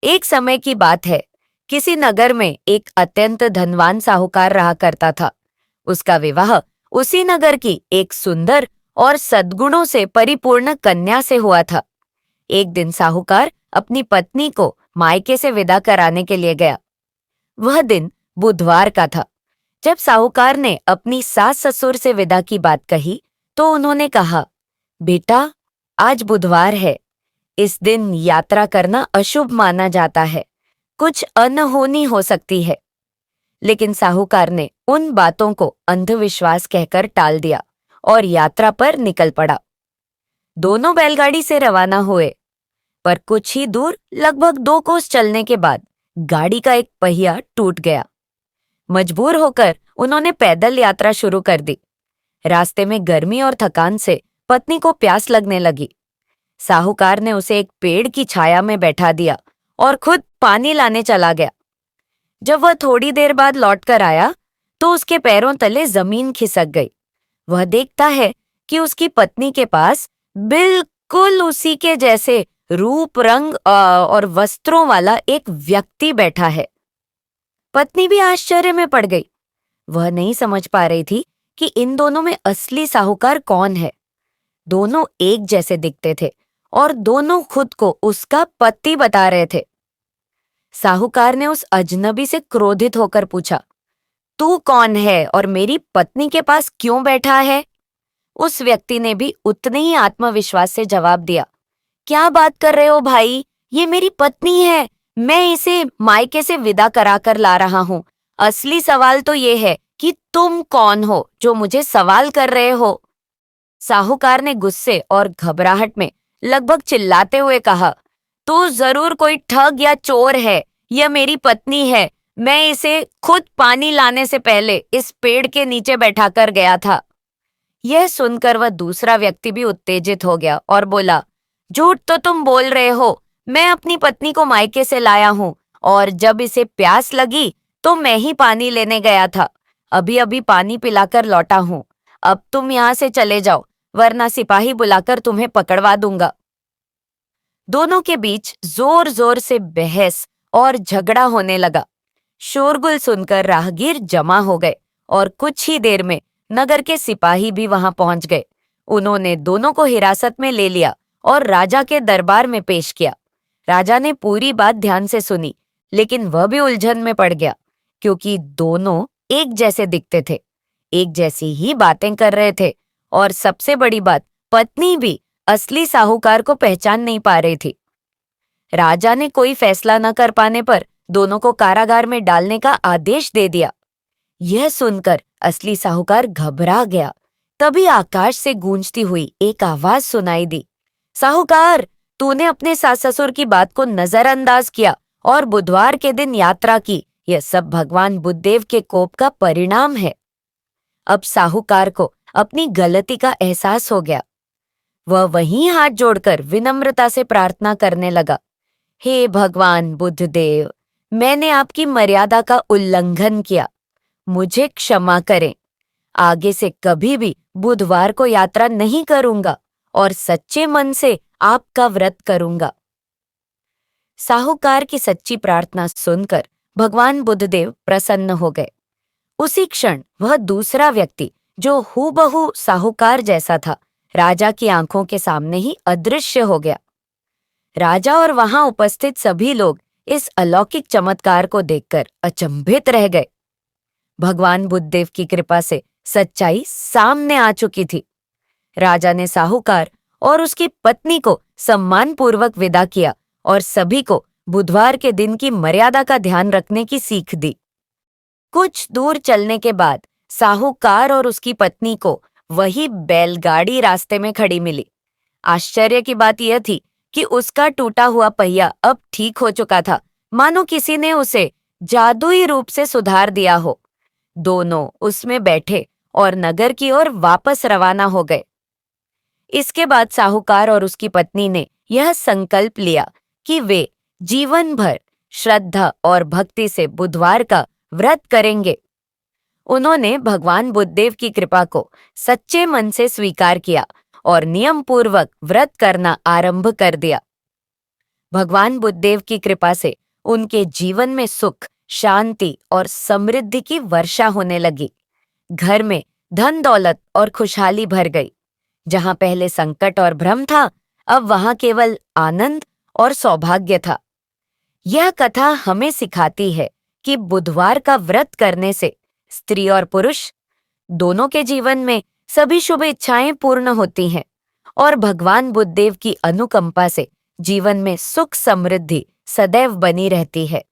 एक समय की बात है। किसी नगर में एक अत्यंत धनवान साहूकार रहा करता था। उसका विवाह उसी नगर की एक सुंदर और सद्गुणों से परिपूर्ण कन्या से हुआ था। एक दिन साहूकार अपनी पत्नी को मायके से विदा कराने के लिए गया। वह दिन बुधवार का था। जब साहूकार ने अपनी सास ससुर से विदा की बात कही तो उन्होंने कहा, बेटा, आज बुधवार है। इस दिन यात्रा करना अशुभ माना जाता है। कुछ अनहोनी हो सकती है। लेकिन साहूकार ने उन बातों को अंधविश्वास कहकर टाल दिया और यात्रा पर निकल पड़ा। दोनों बैलगाड़ी से रवाना हुए, पर कुछ ही दूर लगभग 2 कोस चलने के बाद गाड़ी का एक पहिया टूट गया। मजबूर होकर उन्होंने पैदल यात्रा शुरू कर दी। रास्ते में गर्मी और थकान से पत्नी को प्यास लगने लगी। साहूकार ने उसे एक पेड़ की छाया में बैठा दिया और खुद पानी लाने चला गया। जब वह थोड़ी देर बाद लौटकर आया तो उसके पैरों तले जमीन खिसक गई। वह देखता है कि उसकी पत्नी के पास बिल्कुल उसी के जैसे रूप रंग और वस्त्रों वाला एक व्यक्ति बैठा है। पत्नी भी आश्चर्य में पड़ गई। वह नहीं समझ पा रही थी कि इन दोनों में असली साहूकार कौन है। दोनों एक जैसे दिखते थे और दोनों खुद को उसका पति बता रहे थे। साहूकार ने उस अजनबी से क्रोधित होकर पूछा, तू कौन है और मेरी पत्नी के पास क्यों बैठा है? उस व्यक्ति ने भी उतने ही आत्मविश्वास से जवाब दिया, क्या बात कर रहे हो भाई? ये मेरी पत्नी है। मैं इसे मायके से विदा कराकर ला रहा हूं। असली सवाल तो ये है कि तुम कौन हो जो मुझे सवाल कर रहे हो? साहूकार ने गुस्से और घबराहट में लगभग चिल्लाते हुए कहा, तू जरूर कोई ठग या चोर है। यह मेरी पत्नी है। मैं इसे खुद पानी लाने से पहले इस पेड़ के नीचे बैठाकर गया था। यह सुनकर वह दूसरा व्यक्ति भी उत्तेजित हो गया और बोला, झूठ तो तुम बोल रहे हो। मैं अपनी पत्नी को मायके से लाया हूं और जब इसे प्यास लगी तो मैं ही पानी लेने गया था। अभी अभी पानी पिलाकर लौटा हूं। अब तुम यहां से चले जाओ, वरना सिपाही बुलाकर तुम्हें पकड़वा दूंगा। दोनों के बीच जोर जोर से बहस और झगड़ा होने लगा। शोरगुल सुनकर राहगीर जमा हो गए और कुछ ही देर में नगर के सिपाही भी वहां पहुंच गए। उन्होंने दोनों को हिरासत में ले लिया और राजा के दरबार में पेश किया। राजा ने पूरी बात ध्यान से सुनी, लेकिन वह भी उलझन में पड़ गया, क्योंकि दोनों एक जैसे दिखते थे, एक जैसी ही बातें कर रहे थे और सबसे बड़ी बात, पत्नी भी असली साहूकार को पहचान नहीं पा रही थी। राजा ने कोई फैसला न कर पाने पर दोनों को कारागार में डालने का आदेश दे दिया। यह सुनकर असली साहूकार घबरा गया। तभी आकाश से गूंजती हुई एक आवाज सुनाई दी, साहूकार, तूने अपने सास ससुर की बात को नजरअंदाज किया और बुधवार के दिन यात्रा की। यह सब भगवान बुद्धदेव के कोप का परिणाम है। अब साहूकार को अपनी गलती का एहसास हो गया। वह वहीं हाथ जोड़कर विनम्रता से प्रार्थना करने लगा, हे भगवान बुद्धदेव, मैंने आपकी मर्यादा का उल्लंघन किया। मुझे क्षमा करें। आगे से कभी भी बुधवार को यात्रा नहीं करूंगा और सच्चे मन से आपका व्रत करूंगा। साहूकार की सच्ची प्रार्थना सुनकर भगवान बुद्धदेव प्रसन्न हो गए। उसी क्षण वह दूसरा व्यक्ति, जो हूबहू साहूकार जैसा था, राजा की आंखों के सामने ही अदृश्य हो गया। राजा और वहां उपस्थित सभी लोग इस अलौकिक चमत्कार को देखकर अचंभित रह गए। भगवान बुद्धदेव की कृपा से सच्चाई सामने आ चुकी थी। राजा ने साहूकार और उसकी पत्नी को सम्मानपूर्वक विदा किया और सभी को बुधवार के दिन की मर्यादा का ध्यान रखने की सीख दी। कुछ दूर चलने के बाद साहूकार और उसकी पत्नी को वही बैलगाड़ी रास्ते में खड़ी मिली। आश्चर्य की बात यह थी कि उसका टूटा हुआ पहिया अब ठीक हो चुका था, मानो किसी ने उसे जादुई रूप से सुधार दिया हो। दोनों उसमें बैठे और नगर की ओर वापस रवाना हो गए। इसके बाद साहूकार और उसकी पत्नी ने यह संकल्प लिया कि वे जीवन भर श्रद्धा और भक्ति से बुधवार का व्रत करेंगे। उन्होंने भगवान बुद्धदेव की कृपा को सच्चे मन से स्वीकार किया और नियम पूर्वक व्रत करना आरंभ कर दिया। भगवान बुद्धदेव की कृपा से उनके जीवन में सुख, शांति और समृद्धि की वर्षा होने लगी। घर में धन दौलत और खुशहाली भर गई। जहां पहले संकट और भ्रम था, अब वहां केवल आनंद और सौभाग्य था। यह कथा हमें सिखाती है कि बुधवार का व्रत करने से स्त्री और पुरुष दोनों के जीवन में सभी शुभ इच्छाएं पूर्ण होती हैं और भगवान बुद्धदेव की अनुकंपा से जीवन में सुख समृद्धि सदैव बनी रहती है।